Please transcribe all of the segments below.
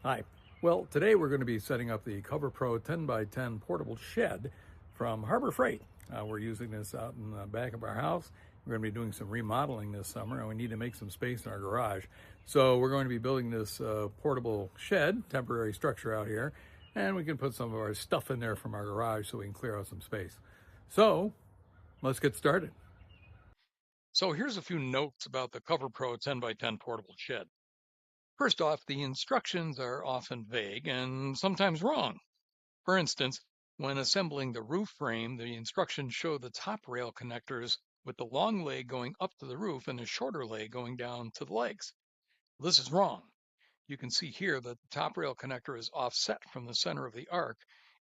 Hi. Well, today we're going to be setting up the COVERPRO 10x10 portable shed from Harbor Freight. We're using this out in the back of our house. We're going to be doing some remodeling this summer, and we need to make some space in our garage. So we're going to be building this portable shed, temporary structure out here, and we can put some of our stuff in there from our garage so we can clear out some space. So let's get started. So here's a few notes about the COVERPRO 10x10 portable shed. First off, the instructions are often vague and sometimes wrong. For instance, when assembling the roof frame, the instructions show the top rail connectors with the long leg going up to the roof and the shorter leg going down to the legs. This is wrong. You can see here that the top rail connector is offset from the center of the arc,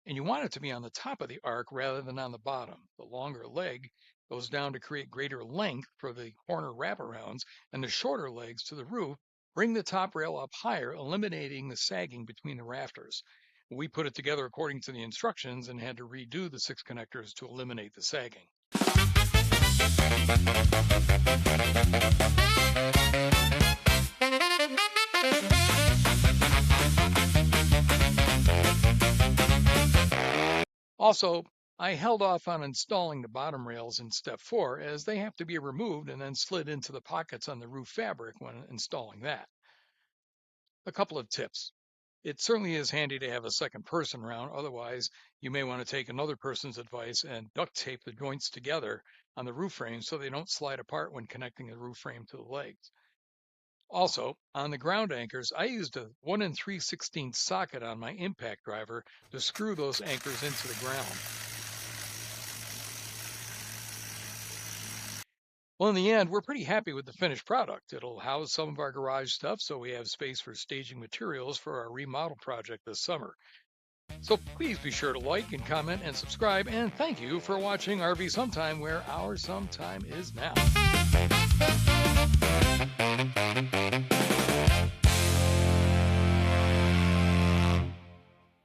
and you want it to be on the top of the arc rather than on the bottom. The longer leg goes down to create greater length for the corner wraparounds, and the shorter legs to the roof bring the top rail up higher, eliminating the sagging between the rafters. We put it together according to the instructions and had to redo the 6 connectors to eliminate the sagging. Also, I held off on installing the bottom rails in step 4 as they have to be removed and then slid into the pockets on the roof fabric when installing that. A couple of tips. It certainly is handy to have a second person around. Otherwise, you may want to take another person's advice and duct tape the joints together on the roof frame so they don't slide apart when connecting the roof frame to the legs. Also, on the ground anchors, I used a 1 3/16 socket on my impact driver to screw those anchors into the ground. Well, in the end, we're pretty happy with the finished product. It'll house some of our garage stuff so we have space for staging materials for our remodel project this summer. So please be sure to like and comment and subscribe, and thank you for watching RV Sometime, where our sometime is now.